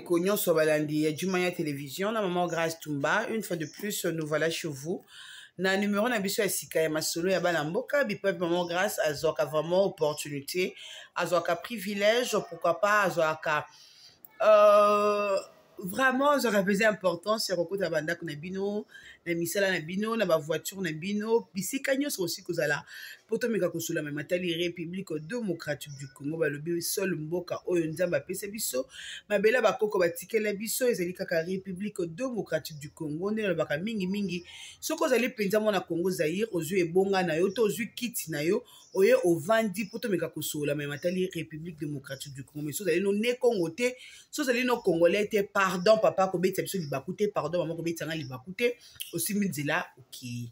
bandeko nyonso balandi ya Jumaya Télévision na maman Grâce Tumba. Une fois de plus, nous voilà chez vous. Na numéro na biso ya sika ya masolo ya bana mboka bipepe maman Grâce azoka vraiment opportunité, azoka privilège, pourquoi pas azoka vraiment ça représente importance c'est recoute banda na bino na misala na bino na ba voiture na bino bisika nyonso aussi kozala poto meka kosola ma matali République démocratique du Congo ba lobi seul mboka oyo nzamba pese biso mabela bakoko batikela biso ezali kaka République démocratique du Congo ne ba ka mingi mingi soko zali penza mona Congo Zaïre ozu ebonga na yo to ozu kiti na yo oye ovandi poto meka kosola ma matali République démocratique du Congo mais so zali no ne Congo te so zali no Congolais te pardon papa ko beta biso libakute pardon maman ko beta nga libakute aussi minzela ok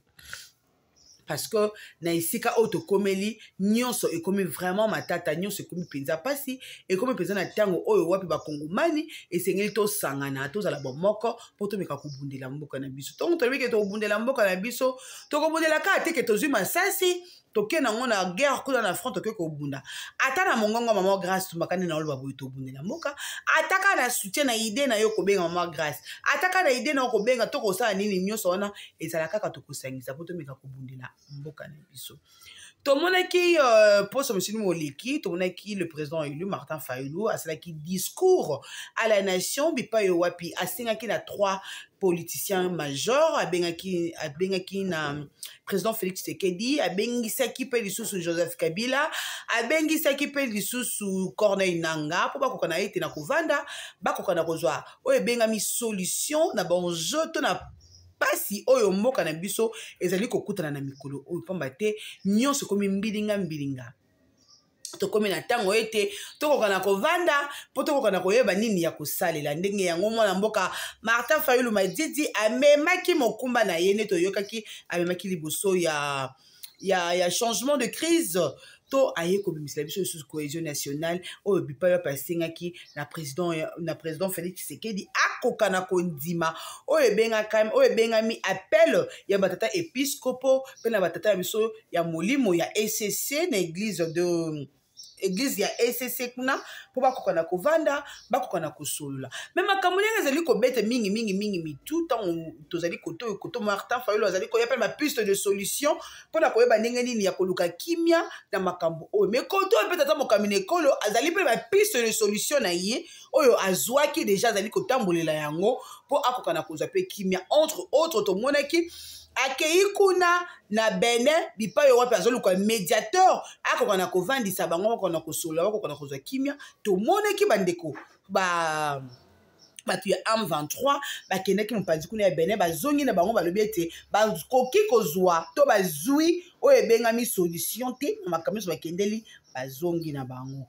parce que na isika auto komeli nyonso ekomi vraiment matata nyonso ekomi penza pasi ekomi penza na tango oyo wapi ba kongomani esengeli to sangana to zala bomoko poto meka kubundela mboka na biso to to bike to bundela mboka na biso to ko bundela ka te ke to zui masasi toke na ngona guerre kuna na front toke ko bunda ata na mongongo maman Grâce tumakani na oloba boyo to bundela mboka ataka na soutien na idée na yo ko benga maman Grâce ataka na idée na ko benga to ko sala nini nyonso wana ezala kaka to kosangisa poto meka ko bundela mboka na biso to monaki poso monsieur Moleki to monaki le président élu Martin Fayulu a cela qui discours à la nation bipa yo wapi asingaki na 3 politiciens majeurs abengaki na président Félix Tshisekedi abengisaki pe lisusu Joseph Kabila abengisaki pe lisusu Corneille Nangaa po bakokana ete na kovanda bakokana kozwa oyo ebengami solution na banjeu to na pasi oyo mboka na biso ezali kokutana na mikolo oyo pamba te nyonso komi mbilinga tokomi na ntango ete tokokana kovanda po tokokana koyeba nini ya kosalela ndenge yango mwana mboka Martin Fayulu Madidi amemaki mokumba na ye nde toyokaki amemaki liboso ya changement de crise to aye kobimisela biso sous cohésion nationale oyo bipayo pasengaki na président Félix Tshisekedi akokana kondima oyo ebengami appel ya batata épiscopo pe na batata ya biso ya molimo ya ECC na église ya ECC kuna po bakokana kovanda bakokana kosolola mais makambo ndenge ezali kobeta mingi mitu ntango tozali koto Martin Fayulu azali koyapela mapiste de solution mpona koyeba ndenge nini ya koluka kimia na makambo oyo mais koto oyo mpe tata mokambi ekolo azali mpe mapiste de solution na ye oyo azwaki deja azali kotambolela yango mpo akokana kozwa mpe kimia entre autres tomonaki akei kuna na Benin bipayo wapi azoluka médiateur akokana kovandisa bango bakokana kosola bakokana kozwa kimia tomonaki bandeko batu ya M23 bakendaki mopanzi kuna ya Benin bazongi na bango balobi ete bakoki kozwa to bazwi oyo ebengami solution te na makambo nyonso bakendeli bazongi na bango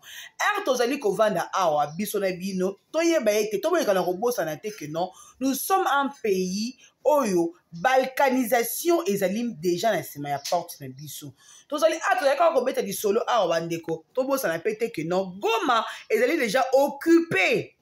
tozali kovanda awa biso na bino toyeba ete toboyekana kobosana te ke non nous sommes un pays oyo balkanisation ezali déjà na nsima ya porte na biso tozali kaka kobeta lisolo awa bandeko tobosana pe te ke non Goma ezali déjà occupé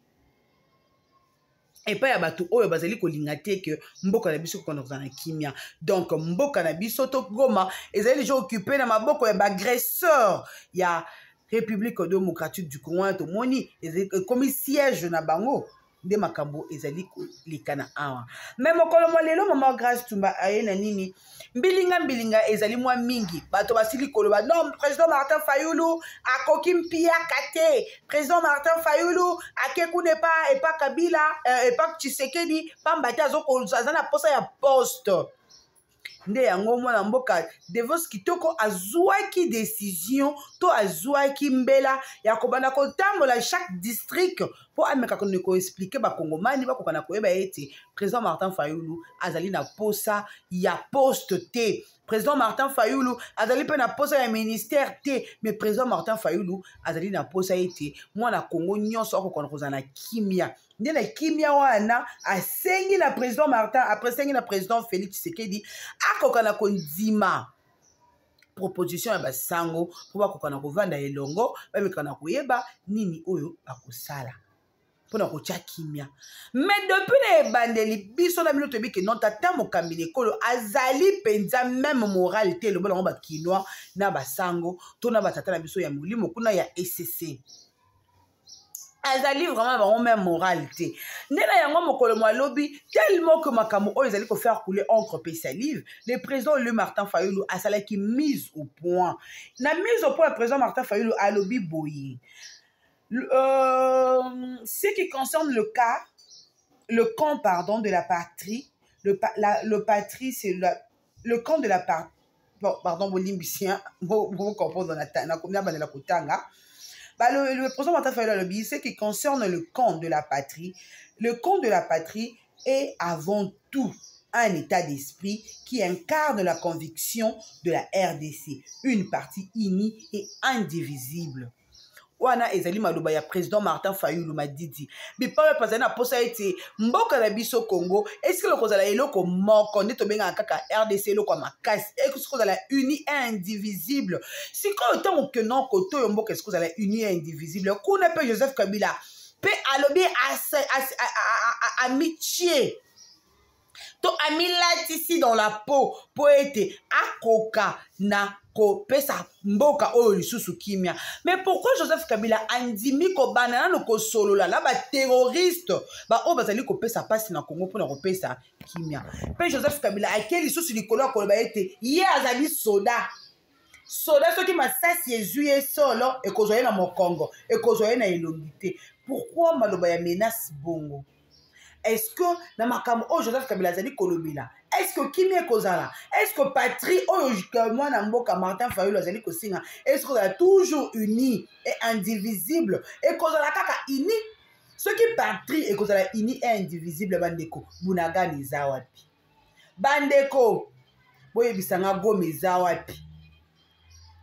epai ya bato oyo bazali kolinga te ke mboka na biso kokona kozala na kimia donc mboka na biso to Goma ezali déjà occupé na maboko ya bagresseur ya République démocratique du Congo tomoni ekomi siège na bango nde makambo ezali kolikana awa mais mokolo lelo maman Grâce Tumba aye na nini mbilinga ezali mwa mingi bato basili koloba non président Martin Fayulu akoki mpiaka te président Martin Fayulu akeku ne pas Kabila pas Tshisekedi pamba te aza na posa ya poste nde yango mwana mboka Devos Kitoko azwaki décision to azwaki mbela ya kobanda kotambola chaque district po ameka ko expliquer bakongomani bakokana koyeba ete président Martin Fayulu azali na posa ya poste te président Martin Fayulu azali pe na posa ya ministère te mais président Martin Fayulu azali na posa ete mwana Congo nyonso akokana kozala na kimia nde na kimia wana asengi na président Martin après sengi na président Félix Tshisekedi akokana kondima proposition ya basango po bakokana kovanda elongo bamekana koyeba nini oyo bakosala mpona kotia kimia mais depuis na ebandeli biso na bino toyebi ke non tata mokambi ekolo azali penza même morale te eloba nango bakinois na basango to na batata na biso ya molimo kuna ya ECC azali vraiment bango même moralité ndena yango mokolo malobi tellement que makambo oyo ezali faire couler encre pe salive le président le Martin Fayulu asalaki mise au point na mise au point le président Martin Fayulu alobi boye ce qui concerne le camp pardon de la patrie le patrie c'est le camp de la patrie pardon bolimbisien vous comprenez na combien bandela kotanga. Le président Martin Fayulu a dit ce qui concerne le camp de la patrie. Le camp de la patrie est avant tout un état d'esprit qui incarne la conviction de la RDC, une partie unie et indivisible. Wana ezali maloba ya président Martin Fayulu madidi bipawe pasana na posa ete mboka na biso Congo est-ce que lokozala eloko moko nde tobenga kaka RDC eloko makasi est-ce que kozala uni et indivisible siko otango ke non koto yo mboka est-ce que kozala uni et indivisible kuna pe Joseph Kabila pe alobi amitié to amilati ici dans la peau po ete akoka na ko pesa mboka oyo lisusu kimia. Mais pourquoi Joseph Kabila andimi ko banana no ko solola la ba terroriste ba o bazali ko pesa pasi na Congo pona ko pesa kimia. Pe Joseph Kabila akeli lisusu likolo ko ba ete ye azali soda soki masasi ezuye solo e ko zoye na Mokongo e ko zoye na elongité. Pourquoi maloba ya menace bongo? Est-ce que na makambo o Joseph Kabila zali kolobila? Est-ce que kimie kozala? Est-ce que patrie o moi na mboka Martin Fayulu azali kosinga? Est-ce que kozala toujours uni et indivisible? Et kozala kaka uni? Ce qui patrie et kozala uni et indivisible bandeko bunagani za wapi? Bandeko boye bisanga gome za wapi?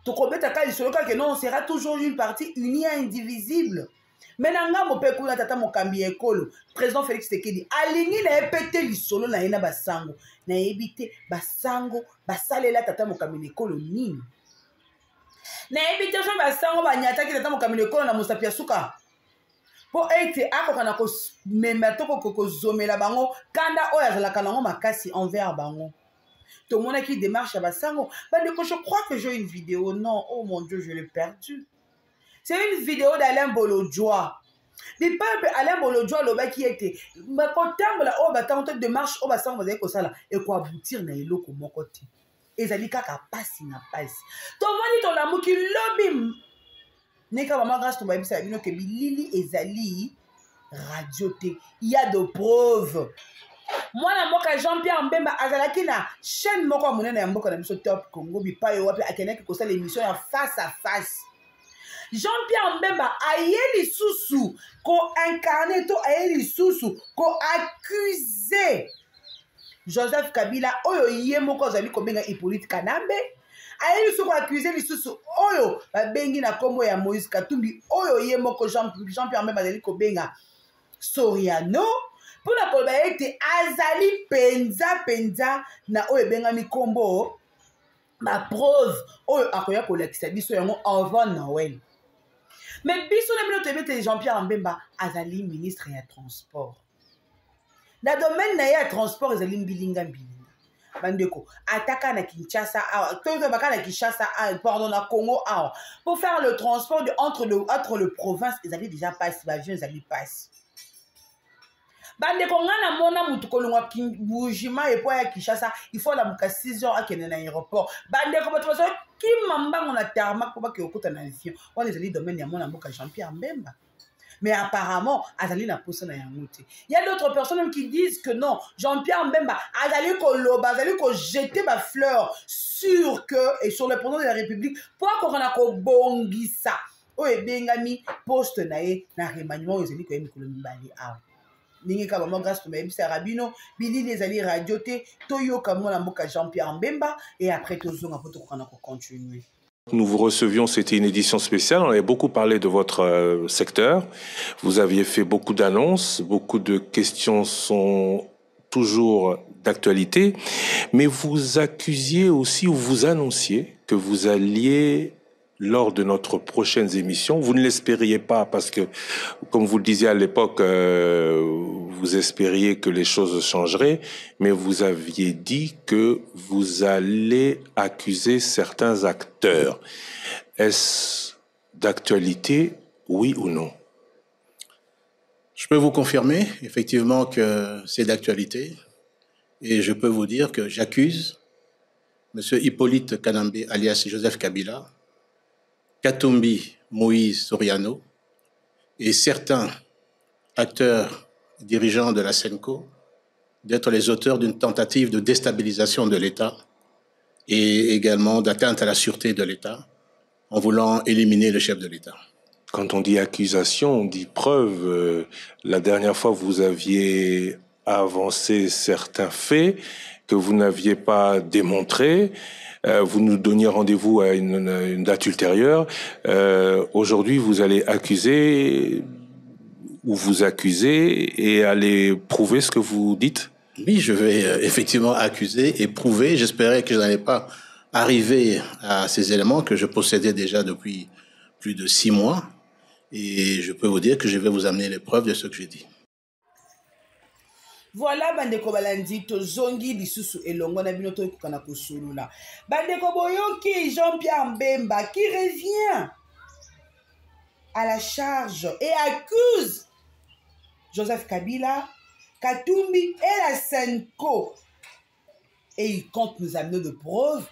Tokobeta kali solo kaka non on sera toujours une partie unie et indivisible. Menanga mopeku na tata mokambi ekolo président Félix Tshisekedi alingi na epete lisolo na yena basango na ebite basango basalela tata mokambi ekolo nini na ebite so basango banyata ki tata mokambi ekolo na mosapi ya suka po ete akoka na ko mema toko kozomela bango kanda oyo azalaka nango makasi envers bango. Tout le monde qui démarche à basango bandeko je crois que j'ai une vidéo non oh mon Dieu je l'ai perdu. C'est une vidéo d'Alain Bolodjoa. Le peuple Alain Bolodjoa le qui était ma kotambola o batante de marche o basango bazali kosala et ko aboutir na eloko moko te. Ezali kaka pasi na pasi. To vani to lamu ki lobby neka mama grâce to ba bisa bino ke bilili ezali radio te. Il y a de preuves. Moi na mboka Jean-Pierre Mbemba azalaki na chaîne moko monene ya mboka na biso Top Congo bipayo wapi akenaki kosala émission ya face à face. Jean-Pierre Mbemba ayeli susu ko incarné to ayeli susu ko accusé Joseph Kabila oyo ye moko zali ko benga Hippolyte Kanambe ayeli susu ko accusé lisusu oyo ba bengi na kombo ya Moïse Katumbi oyo ye moko Jean-Pierre Mbemba zali ko benga Soriano pona ko ba ete azali penza na oyo benga mi kombo ma preuve oyo akoya ko lakisa biso yango avant Noël. Mais biso na mino tebete Jean-Pierre Mbemba azali ministre ya transport. Na domaine na ya transport ezali mbilinga. Bandeko ataka na Kinshasa to baka na Kinshasa pardon na Congo pour faire le transport entre le province ezali déjà passe l'avion ezali passe. Bandeko ngana mona mutu kolongwa bujima epo ya Kinshasa il faut la muka 6 heures akene na aéroport. Bandeko bato baso ki mambango na tarmac pour que okuta na avion. On est allé domaine ya mona mboka Jean-Pierre Mbemba. Mais apparemment azali na posa na yangote. Il y a d'autres personnes qui disent que non, Jean-Pierre Mbemba azali ko loba, azali ko jeter ba fleurs sur que et sur le président de la République pour qu'on a ko bongisa. Oye bengami poste na ye na remaniement ezali ko yemi kolombali a. Ningi ka mama grâce to mebisa rabino bilili ezali radio te toyoka mona mboka Jean-Pierre Mbemba et après tozonga poto kokana ko continuer. Nous vous recevions, c'était une édition spéciale, on avait beaucoup parlé de votre secteur, vous aviez fait beaucoup d'annonces, beaucoup de questions sont toujours d'actualité, mais vous accusiez aussi ou vous annonciez que vous alliez, lors de notre prochaine émission, vous ne l'espériez pas parce que, comme vous le disiez à l'époque, vous espériez que les choses changeraient, mais vous aviez dit que vous allez accuser certains acteurs. Est-ce d'actualité, oui ou non? Je peux vous confirmer effectivement que c'est d'actualité et je peux vous dire que j'accuse M. Hippolyte Kanambe, alias Joseph Kabila, Katumbi Moïse Soriano et certains acteurs dirigeants de la SENCO d'être les auteurs d'une tentative de déstabilisation de l'État et également d'atteinte à la sûreté de l'État en voulant éliminer le chef de l'État. Quand on dit accusation, on dit preuve. La dernière fois, vous aviez avancé certains faits que vous n'aviez pas démontrés. Vous nous donniez rendez-vous à une date ultérieure. Aujourd'hui, vous allez accuser ou vous accuser et aller prouver ce que vous dites? Oui, je vais effectivement accuser et prouver. J'espérais que je n'allais pas arriver à ces éléments que je possédais déjà depuis plus de 6 mois. Et je peux vous dire que je vais vous amener les preuves de ce que j'ai dit. Voilà, bandeko balandi tozongi lisusu elongo na bino toyokana kosolula. Bandeko boyoki Jean-Pierre Mbemba qui revient à la charge et accuse Joseph Kabila, Katumbi et la SENCO. Et il compte nous amener de preuves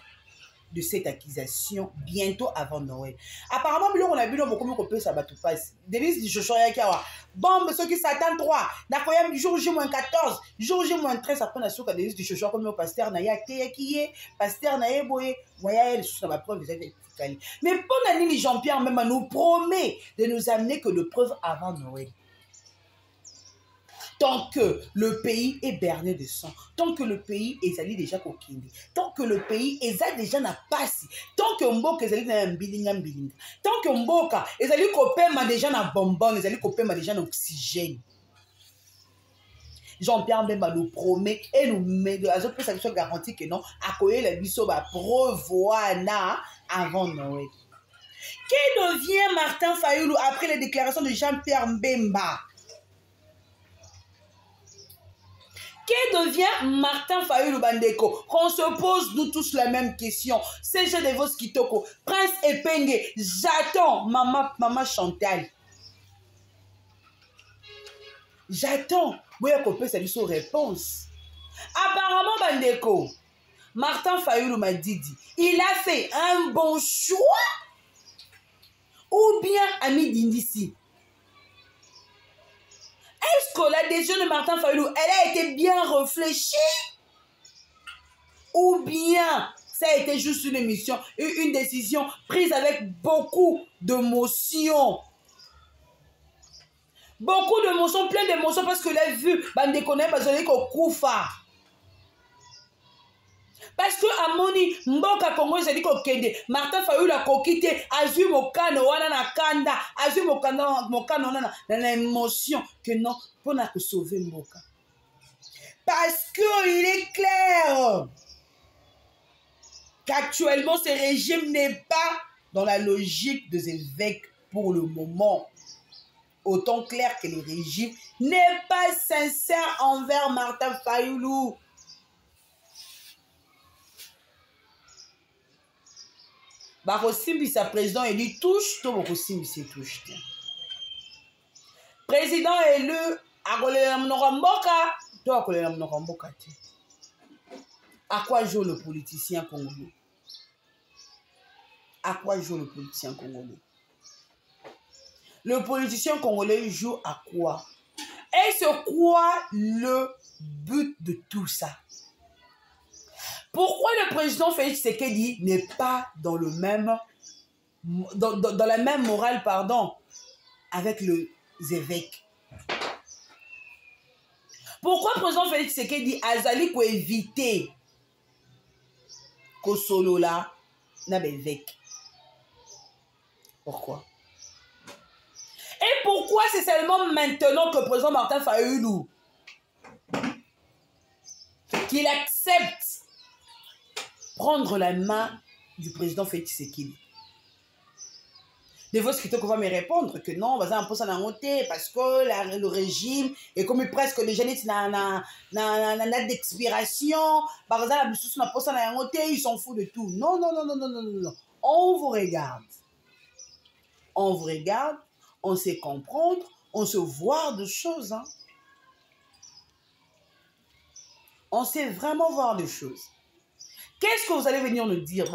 de cette accusation bientôt avant Noël. Apparemment, on a vu beaucoup de ça battu pas. Denise dit Joshua Yakawa. Bombe ceux qui s'attendent 3. D'accord, jour J-14, jour J-13 après la souka Denise dit Joshua comme le pasteur na ya qui est pasteur na boye. Voyez elle sur la preuve mais pour Nani Jean-Pierre même nous promet de nous amener que de preuves avant Noël. Tant que le pays est berné de sang, tant que le pays est allé déjà kokindi, tant que le pays est déjà na passe, tant que Mboka est allé na mbilinga, tant que Mboka est allé kopema déjà na bonbon, est allé kopema déjà na oxygène. Jean-Pierre Mbemba nous promet et nous met de la zone pour garantie que non, à quoi la biso va prevoir avant Noël. Qui devient Martin Fayoulou après les déclarations de Jean-Pierre Mbemba? Qui devient Martin Fayoulou Bandeko? On se pose nous tous la même question. C'est Genevos Kitoko, Prince Epenge, j'attends maman Chantal. J'attends. Vous avez compris, c'est une réponse. Apparemment, Bandeko, Martin Fayoulou m'a dit, il a fait un bon choix ou bien Ami Dindisi. Est-ce que la décision de Martin Fayoulou, elle a été bien réfléchie? Ou bien ça a été juste une émission, une décision prise avec beaucoup d'émotions? Beaucoup d'émotions, plein d'émotions parce que la vue, bande connaît pas qu'on koufa. Parce que à Moni, Mboka Congo, c'est dit qu'on kende. Martin Fayoulou a quitté, a vu mon cano, wana na kanda, a vu mon cano, na émotion que non, pour n'a que sauver Mboka. Parce que il est clair qu'actuellement ce régime n'est pas dans la logique des évêques pour le moment. Autant clair que le régime n'est pas sincère envers Martin Fayoulou. Barosimbi sa président élu touche, tout Barosimbi se touche. Président élu, à Kolela Mnoramboka, toi à Kolela Mnoramboka. À quoi joue le politicien congolais? À quoi joue le politicien congolais? Le politicien congolais joue à quoi? Et c'est quoi le but de tout ça? Pourquoi le président Félix Tshisekedi n'est pas dans le même dans la même morale, pardon, avec les évêques? Pourquoi le président Félix Tshisekedi azali ko éviter ko solo là na évêque? Pourquoi? Et pourquoi c'est seulement maintenant que le président Martin Fayoulou qu'il accepte prendre la main du président Félix Tshisekedi? De vos scriteurs qu'on va me répondre que non, on peut s'en monter parce que le régime est comme presque les jeunes date d'expiration. Par exemple, ils s'en foutent de tout. Non, non, non, non, non, non, non. On vous regarde. On vous regarde, on sait comprendre, On se voit de choses. Hein. On sait vraiment voir des choses. Qu'est-ce que vous allez venir nous dire?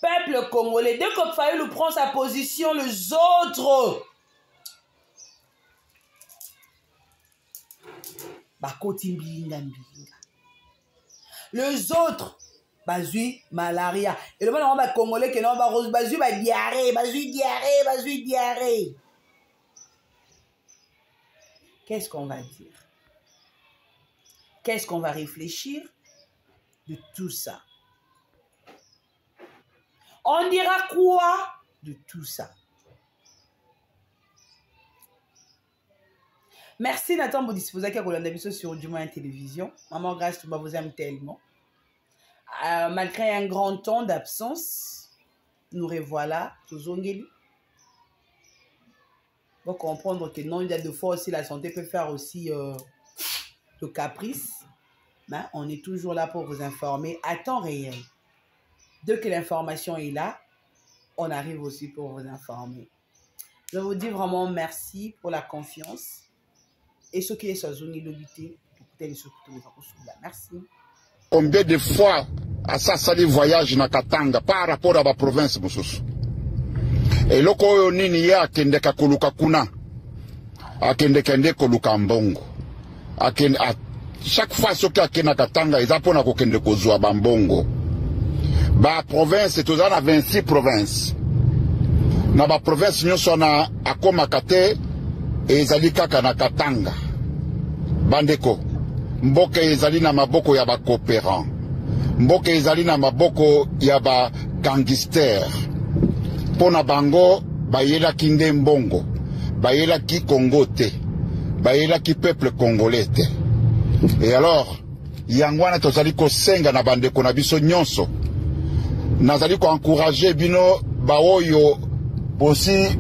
Peuple congolais, dès que Fayoulou prend sa position, les autres les autres bazui malaria. Et le moment où congolais que non va rose bazui diarrhée, bazui diarrhée. Qu'est-ce qu'on va dire? Qu'est-ce qu'on va réfléchir de tout ça? On dira quoi de tout ça? Merci Nathan pour disposer à Rolanda Bisso sur du moins télévision. Maman Grâce, tout vous aime tellement. Malgré un grand temps d'absence, nous revoilà, tous ongeli. Pour comprendre que non, il y a deux fois aussi la santé peut faire aussi de caprice. Mais on est toujours là pour vous informer à temps réel. Dès que l'information est là, on arrive aussi pour vous informer. Je vous dis vraiment merci pour la confiance. Et ce qui est sur Zoni Lobité, merci. Combien de fois à ça sali voyage na Katanga par rapport à la province mususu. Et loko oyo nini ya akende kakuluka kuna. Akende kende koluka mbongo. Akende chaque fois soki akende Katanga eza pona kokende kozwa bambongo. Ba province tozana 26 provinces. Na ba province nyonso na akoma kate ezali kaka na Katanga. Bandeko, mboka ezali na maboko ya ba coopérant. Mboka ezali na maboko ya ba gangster. Pona bango bayela kinde mbongo. Bayela ki Congo te. Bayela ki peuple congolais te. Et alors, yangwana tozali ko senga na bandeko na biso nyonso. Nazali ko encourager bino baoyo bosi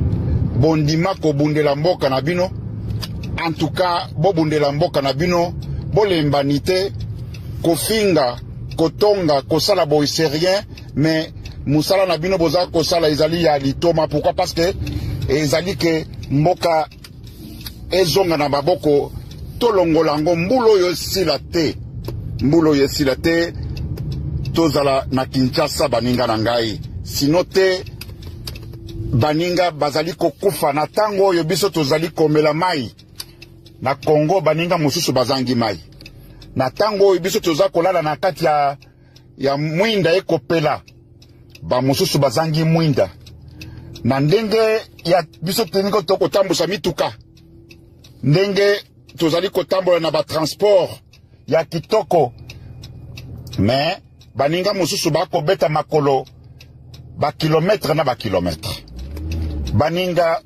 bondima ko bundela mboka na bino. En tout cas, bo bundela mboka na bino, bo lembanite, ko finga, ko tonga, ko sala bo c'est rien, mais musala na bino boza ko sala ezali ya litoma. Pourquoi? Parce que ezali ke mboka ezonga na baboko tolongolango mbulo yo sila te. Mbulo yo sila te tozala na Kinshasa baninga na ngai. Sino te baninga bazali kokufa na tango oyo biso tozali komela mai. Na Congo baninga mususu bazangi mai. Na tango oyo biso toza kolala na kati ya mwinda ekopela. Ba mususu bazangi mwinda. Na ndenge ya biso teniko toko tambusa mituka. Ndenge tozali kotambola na ba transport ya kitoko. Mais baninga mususu bako beta makolo ba kilometre na ba kilometre. Baninga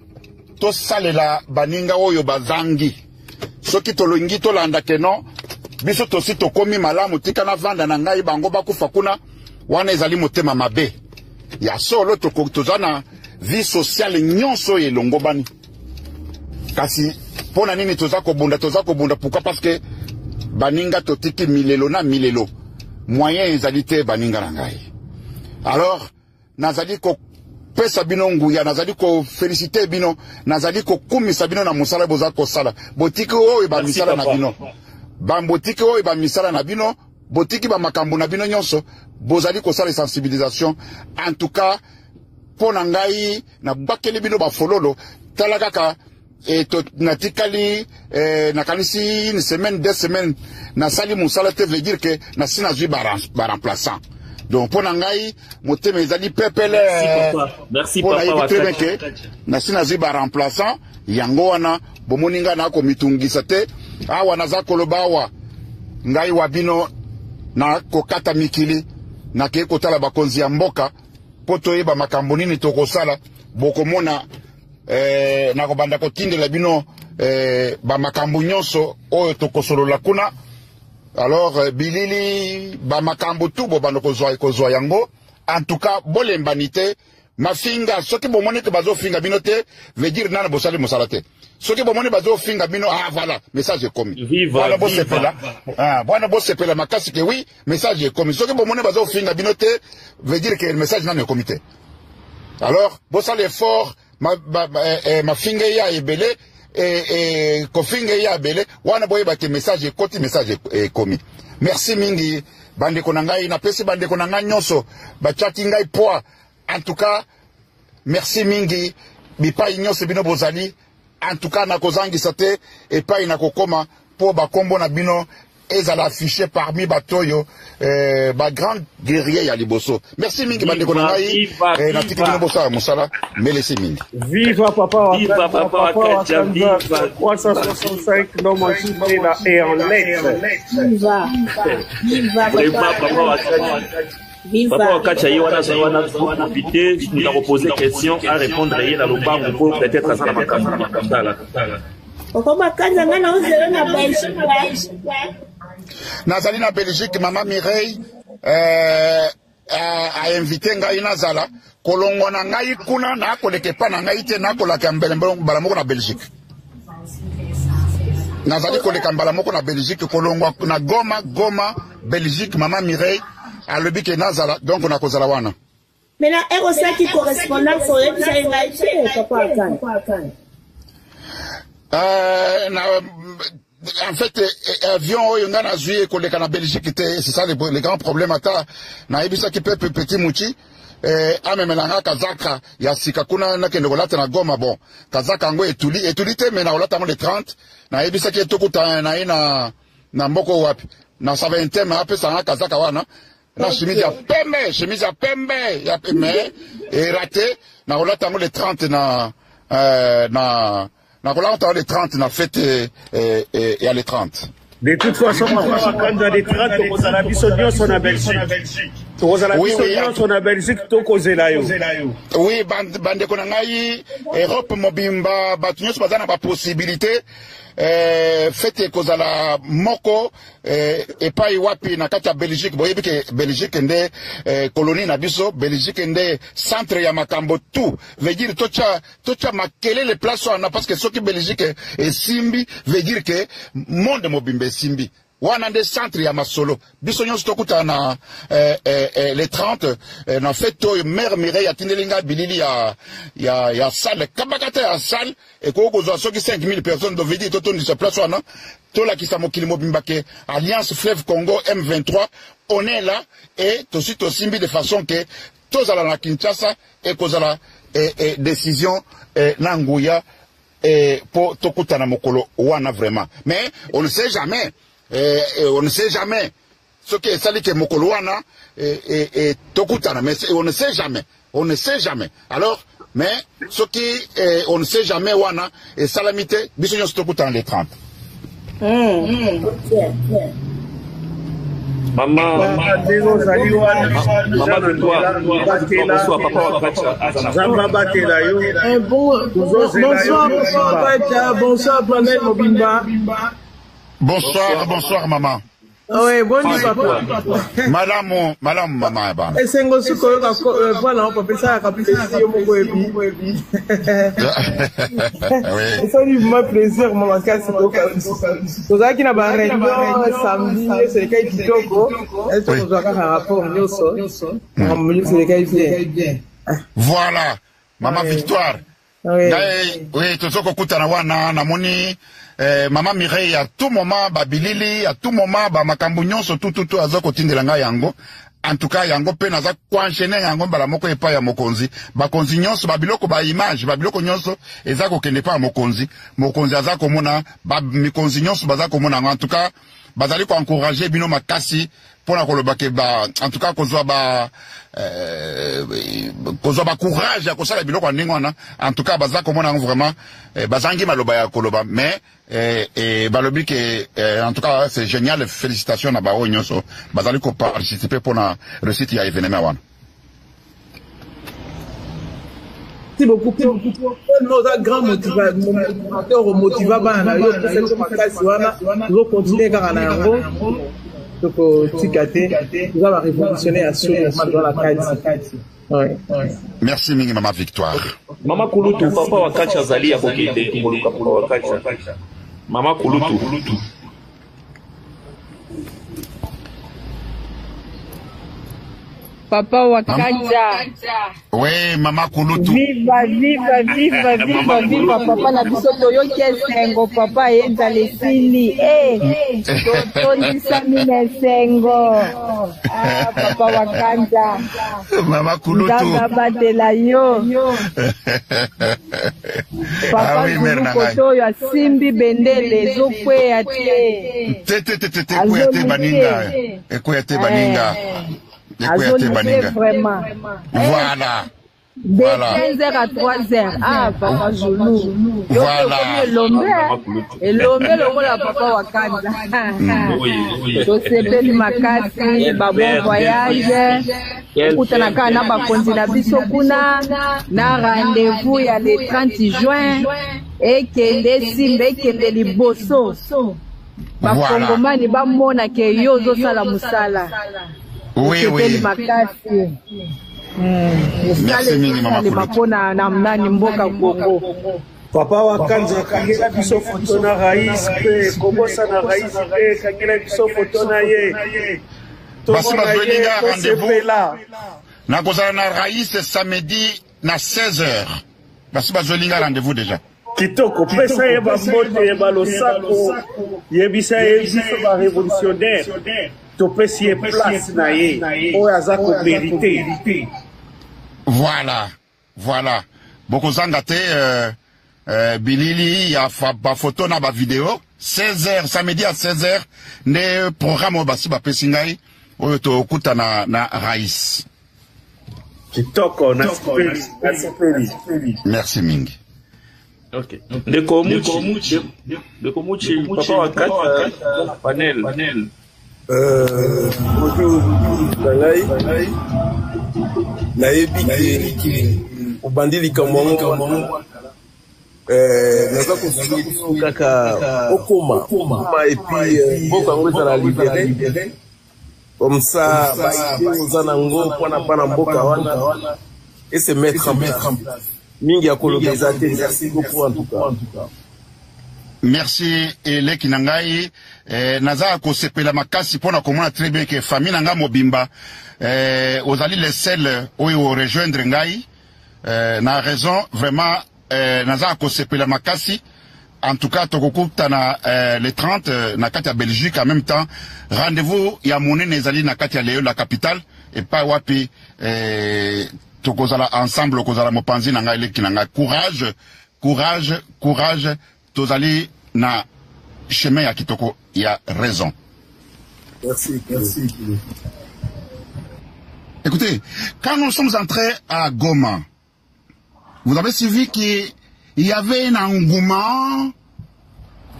to salela baninga oyo bazangi. Soki tolongi tolanda keno biso tosi tokomi malamu tika na vanda na ngai bango bakufa kuna wana ezali motema mabe. Ya solo tozana vie sociale nyonso elongo bani. Kasi pona nini toza kobunda pourquoi? Parce que baninga totiki milelo na milelo. Moyen ezali te baninga na ngai. Alors nazali ko pesa bino nguya, nazali ko féliciter bino, nazali ko kumisa bino na musala boza ko sala. Botiki oyo ba misala na bino. Bambotiki oyo ba misala na bino, botiki ba makambo na bino nyonso, bozali ko sala sensibilisation. En tout cas, pona ngai na bakeli bino ba fololo, tala kaka natikali nakanisi une semaine, 2 semaines na sali musala te veut dire que na sina zui ba remplaçant. Donc pour nangai motema ezali pepele. Merci papa. Na sina zui ba remplaçant yango wana bomoninga na ko mitungisa te awa naza koloba awa ngai wabino na kokata mikili na ke kotala bakonzi ya mboka poto yeba makambo nini tokosala bokomona na kobanda kotindela bino ba makambo nyonso oyo tokosolola kuna. Alors bilili ba makambo tu bo bando kozwa yango. En tout cas bolembanite mafinga soki bomoni ke bazo finga bino te veut dire nana bosali mosala te. Soki bomoni bazo finga bino voilà message est commis. Voilà bo sepela. Bwana bo sepela makasi ke oui message est commis. Soki bomoni bazo finga bino te veut dire que le message nana est comité. Alors bosali effort mafinge ya ebele kofinge ya ebele wana boye ba ke message ekoti message ekomi. Merci mingi bandeko na ngai na pesi bandeko na ngai nyonso bachaki ngai poa. En tout cas merci mingi bipai nyonso bino bozali. En tout cas na kozangisa te epai na kokoma po bakombo na bino ezala affiché parmi batoyo ba grand guerrier ya liboso. Merci mingi bandeko na ngai na tiki bino bosa musala melesi mingi. Viva papa, viva papa, viva 365 non manchité là et en lettres. Viva, viva papa. Papa Wakacha wana profiter nous avons posé question à répondre et dans le banc pour peut-être à ça la makamba. Papa Kanza ngana ozela na Belgique. Nazali na Belgique, Maman Mireille a invité ngai nazala kolongwa na ngai kuna na koleke pa na ngai te na kolaka mbele mbala moko na Belgique. Nazali koleka mbala moko na Belgique kolongwa na Goma Belgique. Maman Mireille a le bique nazala donc on a kozala wana. Mais là est ça qui correspond à ça et ça est papa Kanza. En fait, avion oyo nga na zui koleka na Belgique, c'est ça le grand problème ata na ebisa ki pepe petit muchi amemelanga kazaka ya sika kuna na kende kolata na Goma. Bon kazaka ngo etuli te mais na olata ngo le 30 na ebisa ki tokuta na ina na mboko wapi na 20 mais apesa nga kazaka wana na chemise ya pembe ya pembe et raté na olata ngo le 30 na kolata le 30 na fête et à les 30. De toute façon, quand dans les 30, on a la bisognon sur la Belgique. On a la bisognon sur la Belgique, tout causé là. Oui, bande konangai, Europe mobimba, batunyo bazana ba possibilité. Fete kozala moko et pas wapi na kati ya Belgique. Boyebi ke Belgique nde colonie na biso, Belgique nde centre ya makambo tout. Veut dire tocha makele les places on a parce que ce qui Belgique est simbi veut dire que monde mobimbe simbi. Wana nde centre ya masolo. Biso nyonso tokuta na les 30 na fete mère Mireille atindelinga bilili ya salle kabakata ya salle et ko kozwa soki 5000 personnes do vidi toto ni se place wana to la kisa mokili mobimba ke Alliance Fleuve Congo M23 on est là et tosi simbi de façon que tozala na Kinshasa et kozala décision na Nguya pour tokuta na mokolo wana vraiment mais on ne sait jamais. On ne sait jamais ce qui est sali que Mokoloana et Tokutana, mais on ne sait jamais. Alors, mais ce qui on ne sait jamais Wana et Salamité, bisogno Tokutana les 30. Maman de toi, bonsoir papa Wakacha. Bonsoir Planète Mobimba. Bonsoir maman. Oui, bonjour papa. Madame maman ba. Et c'est ngosu ko voilà on peut ça capter si yo moko ebi. Oui. Ça lui fait plaisir maman parce que c'est to za kina ba réunion samedi c'est kai kitoko. Est-ce que vous avez un rapport nyoso? C'est kai bien. Voilà. Maman Victoire. Oui, tozoko kutana wana na moni Maman Mireille à tout moment babilili à tout moment ba makambu nyonso tout azoko tindelanga yango. En tout cas yango pe naza kwanchene yango bala moko epa ya mokonzi bakonzi nyonso babiloko ba image babiloko nyonso ezako kende pa mokonzi azako mona ba mikonzi nyonso bazako mona. En tout cas bazali ko encourager bino makasi pona koloba ke ba en tout cas kozwa ba courage ya kosala biloko ndingo na. En tout cas bazako mona vraiment bazangi maloba ya koloba mais balobi ke en tout cas c'est génial. Félicitations na ba nyonso bazali ko participer pona réussite ya événement wana. Merci beaucoup. Nos grands motivateurs motivants bana yo cette makasi wana nous continuer car na yango donc tikate nous va révolutionner à ce moment dans la Kati. Ouais. Merci mingi maman Victoire. Maman Kulutu papa Wakacha zali ya kokende kumuluka papa Wakacha. Maman Kulutu. Papa Wakanja. Oui, Maman Kulutu. Viva, viva, viva, viva, viva, papa na biso toyoki esengo, papa yenda lesili. Totondisa mine esengo. Papa Wakanja. Maman Kulutu. Ndanga batela yo. Papa Kulutu toyo asimbi bendele zokweya te. Te kweya te baninga. Ekweya te baninga. Vraiment. Voilà. De 15h à 3h. Ah, papa Joulou. Voilà. Et l'homme, le papa Wakanda. Joseph Makasi, babon voyage. Kutanaka na bakonzi na biso kuna. Na rendez-vous ya le 30 juin. Et kende simbe, kende liboso. Bakongomani bamona ke yozo sala musala. Oui, oui. Merci mingi Maman Kulutu. Papa Wakanja kangela biso foto na rais pe kobosa na rais pe kangela biso foto na ye. Basi bazwelinga rendez-vous. Na kozala na rais samedi na 16h. Basi bazwelinga rendez-vous déjà. Kitoko pesa ye ba moto ye ba losako ye bisa ye biso ba révolutionnaire. Topesi ye place na ye oyo aza ko vérité. Voilà, voilà. Bokozanga te bilili ya ba photo na ba vidéo 16h samedi à 16h ne programme basi ba pesi ngai oyo to kuta na rais. Kitoko na speli. Merci mingi. OK. De Komuchi papa Wakanja panel. Bonjour, Bangai. Naebi ubandili kamongo. Naza kusuku kaka okoma et puis beaucoup ngweza la libérer. Comme ça, Zanango pana mboka wana et se mettre en place. Mingi ya colonisateur, merci beaucoup en tout cas. Merci ele kinangai naza ko sepela makasi pona komona très bien que famille nanga mobimba ozali les seuls oyo rejoindre ngai na raison vraiment naza ko sepela makasi en tout cas tokokuta na le 30 na kati ya Belgique en même temps rendez-vous ya monene ezali na kati ya Leo la capitale et pas wapi tokozala ensemble kozala mopanzi nanga ele kinanga courage tozali na chemin ya kitoko ya raison. Merci. Écoutez, quand nous sommes entrés à Goma, vous avez suivi qu'il y avait un engouement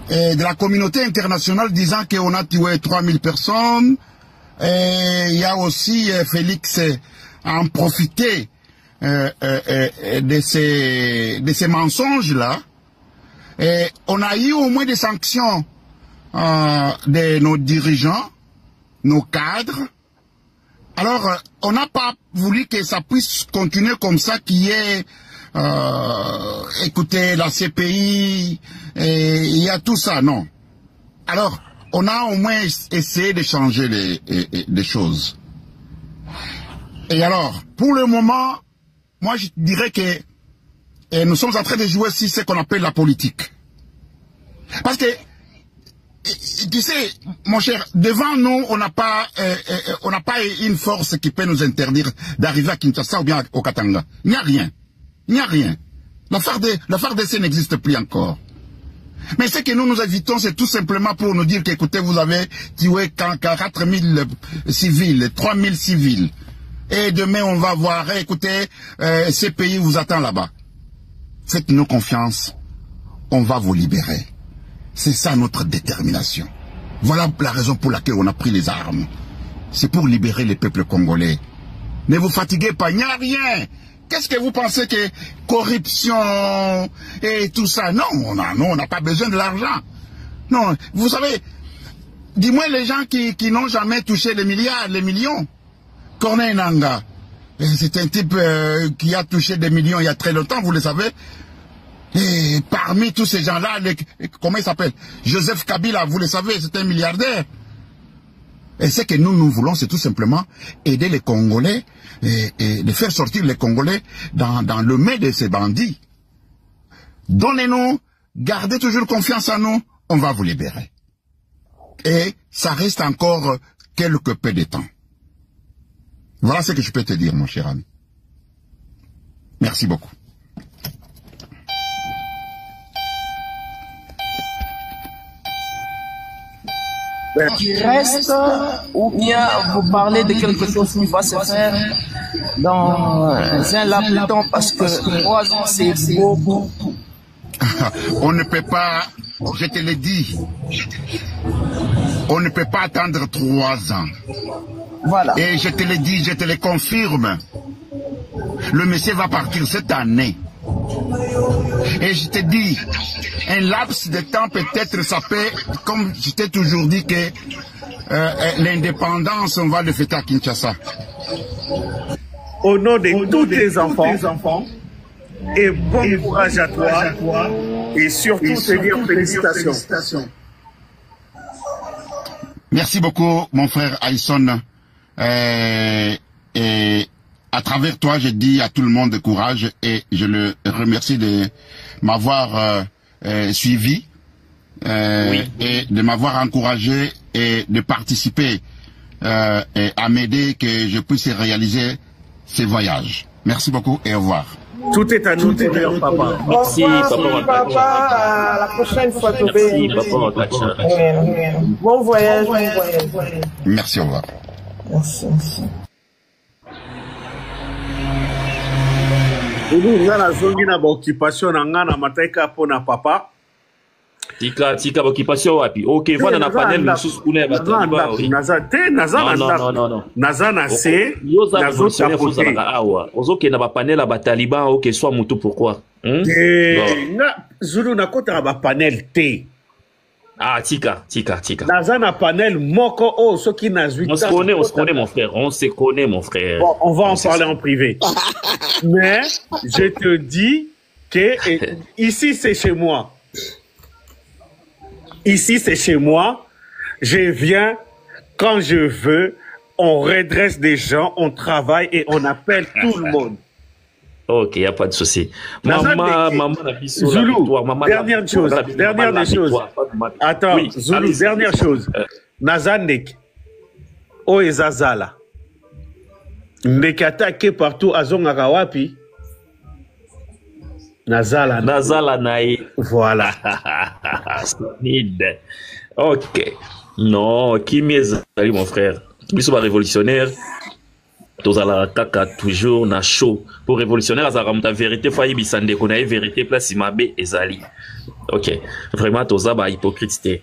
de la communauté internationale disant qu'on a tué 3000 personnes. Et il y a aussi Félix en profité de ces mensonges-là. Et on a eu au moins des sanctions de nos dirigeants, nos cadres. Alors, on n'a pas voulu que ça puisse continuer comme ça, qu'il y ait, écoutez, la CPI, et il y a tout ça, non. Alors, on a au moins essayé de changer les choses. Et alors, pour le moment, moi je dirais que nous sommes en train de jouer aussi ce qu'on appelle la politique. Parce que, tu sais, mon cher, devant nous, on n'a pas une force qui peut nous interdire d'arriver à Kinshasa ou bien au Katanga. Il n'y a rien. Il n'y a rien. La FARDC n'existe plus encore. Mais ce que nous évitons, c'est tout simplement pour nous dire qu'écoutez, vous avez tué 4000 civils, 3000 civils. Et demain, on va voir, écoutez, ces pays vous attend là-bas. Faites-nous confiance, on va vous libérer. C'est ça notre détermination. Voilà la raison pour laquelle on a pris les armes. C'est pour libérer les peuples congolais. Ne vous fatiguez pas, il n'y a rien. Qu'est-ce que vous pensez que corruption et tout ça? Non, on n'a pas besoin de l'argent. Non, vous savez, dis-moi les gens qui n'ont jamais touché les milliards, les millions. Corneille Nangaa, c'est un type qui a touché des millions il y a très longtemps, vous le savez. Et parmi tous ces gens-là, comment il s'appelle? Joseph Kabila, vous le savez, c'est un milliardaire. Et ce que nous voulons, c'est tout simplement aider les Congolais et de faire sortir les Congolais dans le main de ces bandits. Donnez-nous, gardez toujours confiance en nous, on va vous libérer. Et ça reste encore quelque peu de temps. Voilà ce que je peux te dire, mon cher ami. Merci beaucoup. Qui reste, ou bien vous parlez de quelque chose qui va se faire dans un laps de temps, parce que 3 ans c'est beaucoup. On ne peut pas, je te l'ai dit, on ne peut pas attendre 3 ans. Voilà. Et je te l'ai dit, je te le confirme. Le monsieur va partir cette année. Et je te dis, un laps de temps peut-être ça peut, comme je t'ai toujours dit que l'indépendance, on va le fêter à Kinshasa. Au nom de tous tes enfants, et bon courage à toi, et surtout te dire félicitations. Merci beaucoup, mon frère Aïsson. Et à travers toi, je dis à tout le monde de courage et je le remercie de m'avoir suivi et de m'avoir encouragé et de participer et à m'aider que je puisse réaliser ces voyages. Merci beaucoup et au revoir. Tout est à nous de dire, papa. Merci, papa. À la prochaine fois, Tobé. Merci, papa. Bon voyage, Merci, au revoir. Merci. Nga nazongi na baoccupation na nga na mateka po na papa. Tika occupation wapi? Ok, voilà na panel mususu kuna bataliba. Naza na se. Nazo tapoter. Ozoke na ba panel ya bataliba ok soit mutu pourquoi? Nga Zulu na kota ba panel te. Ah, tika. Naza na panel moko o soki na 8 ans. On se connaît mon frère. On se connaît mon frère. Bon, on va en parler en privé. Mais je te dis que ici c'est chez moi. Ici c'est chez moi. Je viens quand je veux. On redresse des gens, on travaille et on appelle tout le monde. Ok, il n'y a pas de souci. Maman, Zulu, dernière chose. Attends, oui, Zulu, dernière chose. Nazanek, Oezazala. Ndekata ke partout à Zongarawapi. Nazala nae. Voilà. Ok. Non, qui m'est mon frère? Ils sont révolutionnaires. Tous à la kaka toujours na chaud pour révolutionnaire à la vérité failli bisande qu'on a vérité place imabe ezali. Ok, vraiment tous à hypocrite.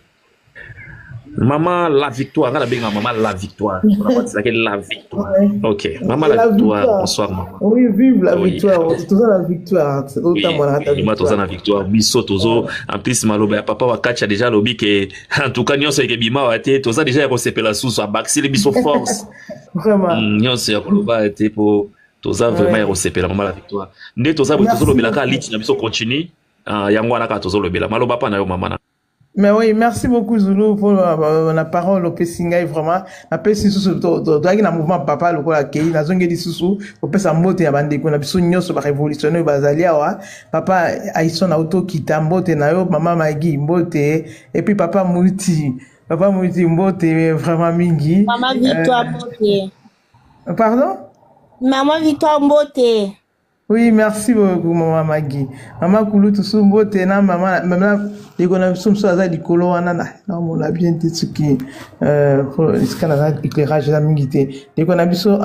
Maman la victoire, la bien maman la victoire. La victoire. Ok, maman la victoire. Bonsoir maman. Oui, vive la victoire. Tous à la victoire. Oui, tous à la victoire. Biso tozo en plus maloba papa wa catch déjà lobby que en tout cas nyon c'est que bima wa té tous à déjà recépé la sous à baxi les biso force. Vraiment. Nyon c'est koloba été pour tous à vraiment recépé la maman la victoire. Né tous à tous lobby la ka lit na biso continue. Yango na ka tous lobby la maloba pa na yo maman. Mais oui, merci beaucoup Zulu pour la parole au Pessinga vraiment. Après si sous na mouvement papa le kola kei na zonge di susu au pesa mbote ya bandeko na biso nyoso ba révolutionnaire bazalia wa papa Aïsson auto kita mbote na yo mama Magi mbote et puis papa Mouti mbote vraiment mingi. Maman Victoire mbote. Pardon? Maman Victoire mbote. Oui, merci beaucoup, maman Magui. Maman Koulou, tout ça, maman, maman, les gens qui sont à l'école, on a bien dit ce qui, ce qu'on a éclairage de la mingité. Les gens qui sont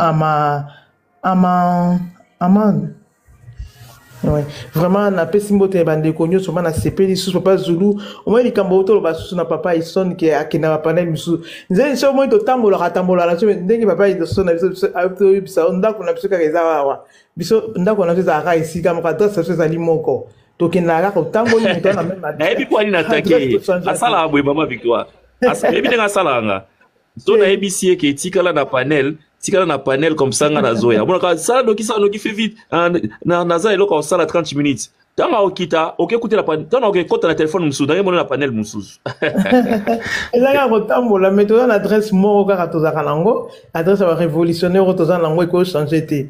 ouais. Vraiment, na pesi mbote bande konyo soma na sepeli sous papa Zulu. Au moins, les kamboto, ba sous na papa Aïsson qui a kena panel misu. Nzeli so mo to tambola la so ndenge papa Aïsson na biso auto bisa onda kuna biso ka rezawa. Biso ndako na biso za ici kama ka to so za limoko. To kenaka ko tambo ni to na même. Na ebi kwa ni natake. Asala abwe mama Victoire. Asa ebi tenga salanga. To na ebisie ke tikala na panel. Tikala na panel comme ça nga na zoya. Bon ka sala doki fait vite. Na za eloko sala 30 minutes. tanga okita okekuta la panel tanga okekota na téléphone mususu ndenge mona na panel mususu ezaka kotambola mais toza na adresse moko kaka tozaka nango adresse ya barévolutionnaire oyo toza nango ekochanger te